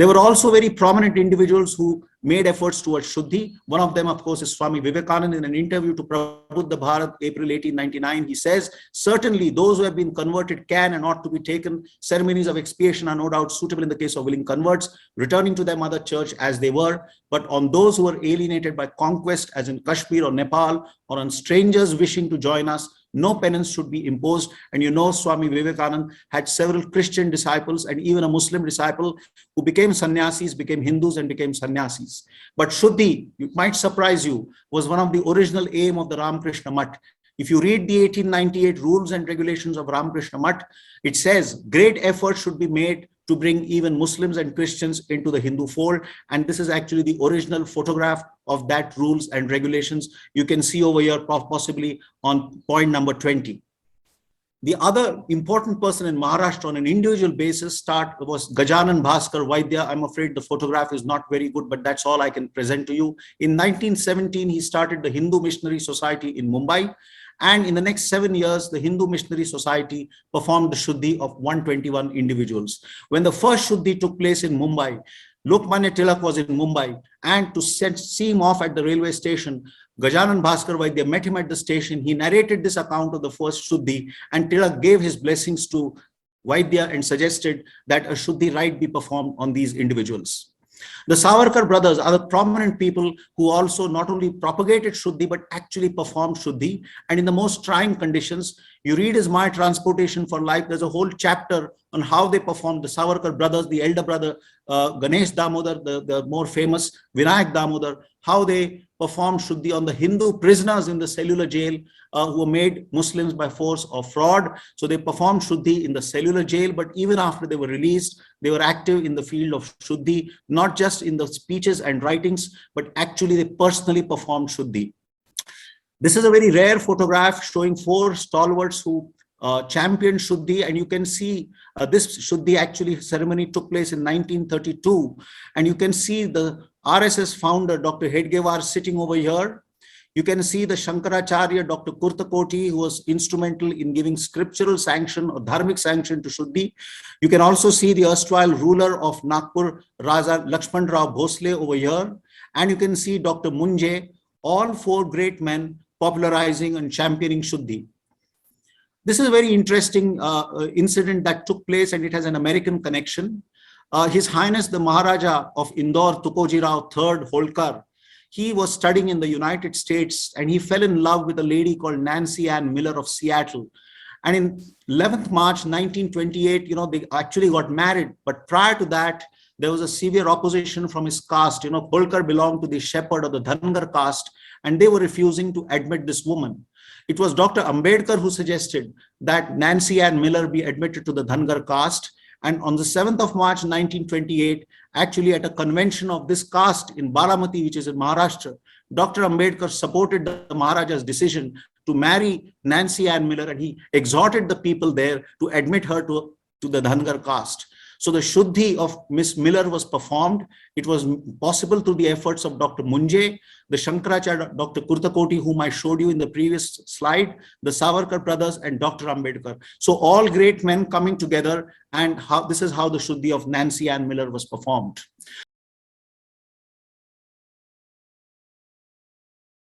There were also very prominent individuals who made efforts towards Shuddhi. One of them, of course, is Swami Vivekananda. In an interview to Prabuddha Bharat, April 1899, he says, certainly those who have been converted can and ought to be taken. Ceremonies of expiation are no doubt suitable in the case of willing converts, returning to their mother church as they were. But on those who were alienated by conquest, as in Kashmir or Nepal, or on strangers wishing to join us, no penance should be imposed. And you know, Swami Vivekananda had several Christian disciples and even a Muslim disciple who became sannyasis, became Hindus and became sannyasis. But Shuddhi, it might surprise you, was one of the original aim of the Ramakrishna Mutt. If you read the 1898 rules and regulations of Ramakrishna Mutt, it says great effort should be made to bring even Muslims and Christians into the Hindu fold. And this is actually the original photograph of that rules and regulations. You can see over here, possibly on point number 20. The other important person in Maharashtra on an individual basis was Gajanan Bhaskar Vaidya. I'm afraid the photograph is not very good, but that's all I can present to you. In 1917, he started the Hindu Missionary Society in Mumbai. And in the next 7 years, the Hindu Missionary Society performed the Shuddhi of 121 individuals. When the first Shuddhi took place in Mumbai, Lokmanya Tilak was in Mumbai, and to see him off at the railway station, Gajanan Bhaskar Vaidya met him at the station. He narrated this account of the first Shuddhi, and Tilak gave his blessings to Vaidya and suggested that a Shuddhi rite be performed on these individuals. The Savarkar brothers are the prominent people who also not only propagated Shuddhi, but actually performed Shuddhi. And in the most trying conditions, you read his My Transportation for Life. There's a whole chapter on how they performed. The Savarkar brothers, the elder brother, Ganesh Damodar, the more famous Vinayak Damodar, how they performed Shuddhi on the Hindu prisoners in the cellular jail who were made Muslims by force or fraud. So they performed Shuddhi in the cellular jail, but even after they were released, they were active in the field of Shuddhi, not just in the speeches and writings, but actually they personally performed Shuddhi. This is a very rare photograph showing 4 stalwarts who championed Shuddhi, and you can see this Shuddhi actually ceremony took place in 1932, and you can see the RSS founder Dr. Hedgewar sitting over here. You can see the Shankaracharya Dr. Kurtakoti, who was instrumental in giving scriptural sanction or Dharmic sanction to Shuddhi. You can also see the erstwhile ruler of Nagpur, Raja Lakshman Rao Bhosle over here, and you can see Dr. Munje, all 4 great men popularizing and championing Shuddhi. This is a very interesting incident that took place, and it has an American connection. His Highness the Maharaja of Indore, Tukoji Rao III Holkar, he was studying in the United States, and he fell in love with a lady called Nancy Ann Miller of Seattle. And in 11th March 1928, they actually got married. But prior to that, there was a severe opposition from his caste. Holkar belonged to the shepherd of the Dhangar caste, and they were refusing to admit this woman. It was Dr. Ambedkar who suggested that Nancy Ann Miller be admitted to the Dhangar caste. And on the 7th of March, 1928, actually at a convention of this caste in Baramati, which is in Maharashtra, Dr. Ambedkar supported the Maharaja's decision to marry Nancy Ann Miller, and he exhorted the people there to admit her to the Dhangar caste. So the Shuddhi of Miss Miller was performed. It was possible through the efforts of Dr. Munje, the Shankaracharya, Dr. Kurtakoti, whom I showed you in the previous slide, the Savarkar brothers, and Dr. Ambedkar. So all great men coming together, and this is how the Shuddhi of Nancy Ann Miller was performed.